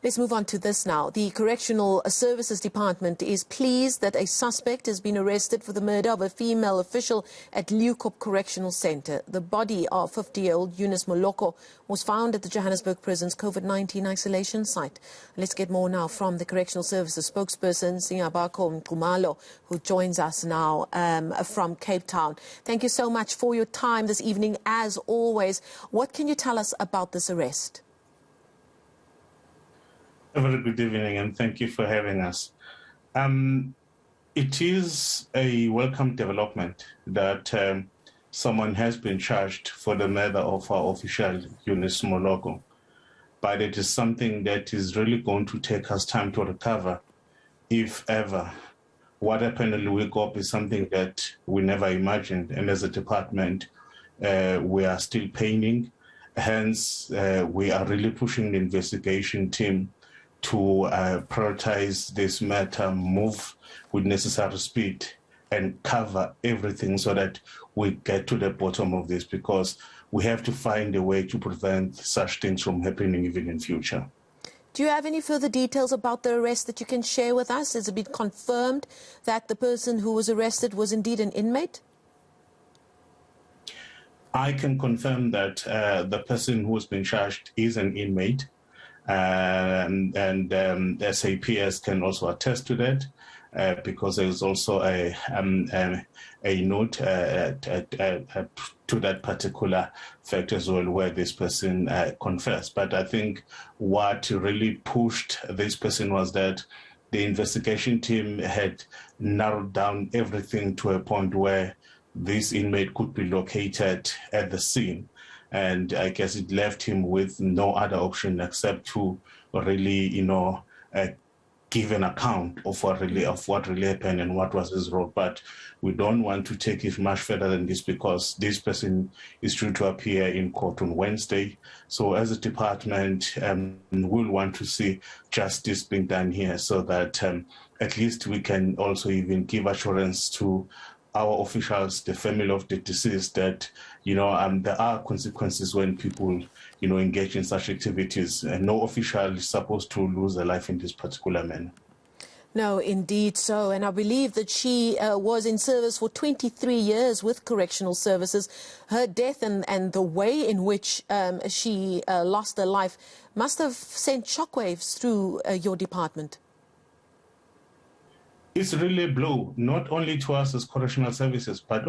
Let's move on to this now. The Correctional Services Department is pleased that a suspect has been arrested for the murder of a female official at Leeuwkop Correctional Centre. The body of 50-year-old Eunice Moloko was found at the Johannesburg prison's COVID-19 isolation site. Let's get more now from the Correctional Services spokesperson, Singabakho Nxumalo, who joins us now from Cape Town. Thank you so much for your time this evening, as always. What can you tell us about this arrest? A very good evening, and thank you for having us. It is a welcome development that someone has been charged for the murder of our official, Eunice Moloko. But it is something that is really going to take us time to recover, if ever. What happened in Leeuwkop is something that we never imagined, and as a department, we are still paining. Hence, we are really pushing the investigation team to prioritize this matter, move with necessary speed, and cover everything so that we get to the bottom of this, because we have to find a way to prevent such things from happening even in future. Do you have any further details about the arrest that you can share with us? Has it been confirmed that the person who was arrested was indeed an inmate? I can confirm that the person who has been charged is an inmate. And SAPS can also attest to that, because there is also a note to that particular fact as well, where this person confessed. But I think what really pushed this person was that the investigation team had narrowed down everything to a point where this inmate could be located at the scene. And I guess it left him with no other option except to really, give an account of what really happened and what was his role. But we don't want to take it much further than this, because this person is due to appear in court on Wednesday. So as a department, we'll want to see justice being done here, so that at least we can also even give assurance to our officials, the family of the deceased, that there are consequences when people engage in such activities, and no official is supposed to lose a life in this particular manner. No, indeed so. And I believe that she was in service for 23 years with Correctional Services. Her death and the way in which she lost her life must have sent shockwaves through your department. It's really a blow, not only to us as Correctional Services, but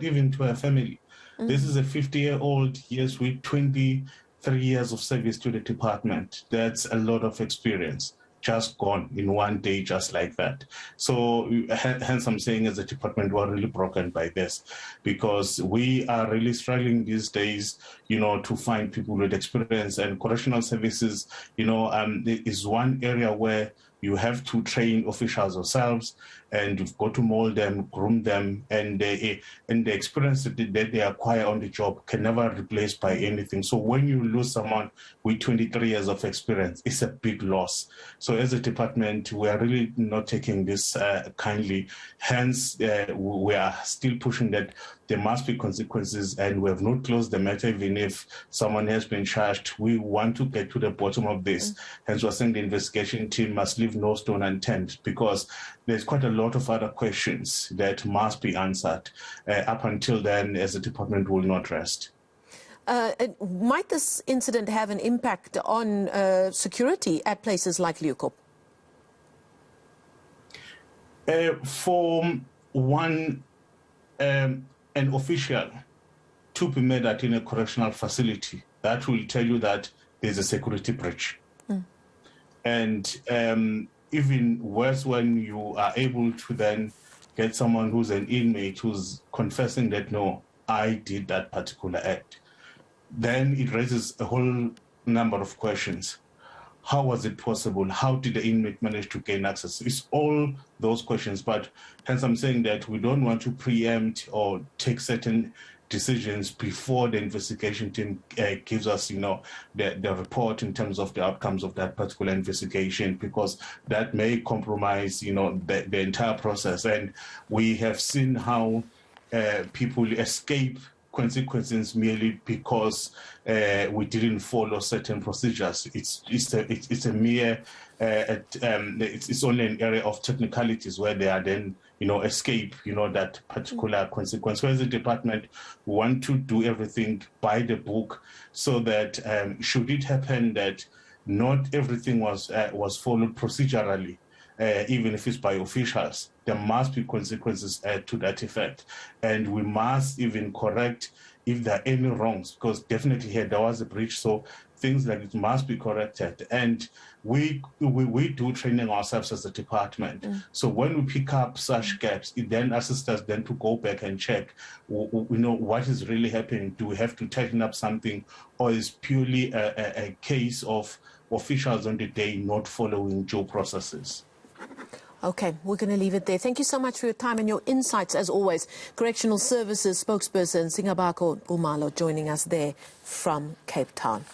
even to her family. This is a 50-year-old, yes, with 23 years of service to the department. That's a lot of experience, just gone in one day, just like that. So hence I'm saying, as a department, we're really broken by this, because we are really struggling these days, to find people with experience. And Correctional Services, is one area where you have to train officials yourselves, and you've got to mold them, groom them, and the experience that they acquire on the job can never be replaced by anything. So when you lose someone with 23 years of experience, it's a big loss. So as a department, we are really not taking this kindly. Hence, we are still pushing that there must be consequences, and we have not closed the matter. Even if someone has been charged, we want to get to the bottom of this. Hence, we're saying the investigation team must leave no stone unturned, because there's quite a lot of other questions that must be answered. Up until then, as a department, will not rest. Might this incident have an impact on security at places like Leeuwkop? For one, an official to be murdered in a correctional facility, that will tell you that there's a security breach. And even worse, when you are able to then get someone who's an inmate who's confessing that, no, I did that particular act, then it raises a whole number of questions. How was it possible? How did the inmate manage to gain access? It's all those questions, but hence I'm saying that we don't want to preempt or take certain decisions before the investigation team gives us, the report in terms of the outcomes of that particular investigation, because that may compromise, the entire process. And we have seen how people escape consequences merely because we didn't follow certain procedures. It's a mere it's only an area of technicalities where they are then escape that particular consequence. Whereas the department want to do everything by the book, so that should it happen that not everything was followed procedurally, even if it's by officials, there must be consequences to that effect. And we must even correct if there are any wrongs, because definitely here there was a breach, so things like it must be corrected. And we do training ourselves as a department. So when we pick up such gaps, it then assists us then to go back and check, what is really happening. Do we have to tighten up something, or is purely a case of officials on the day not following due processes? Okay, we're going to leave it there. Thank you so much for your time and your insights, as always. Correctional Services spokesperson Singabakho joining us there from Cape Town.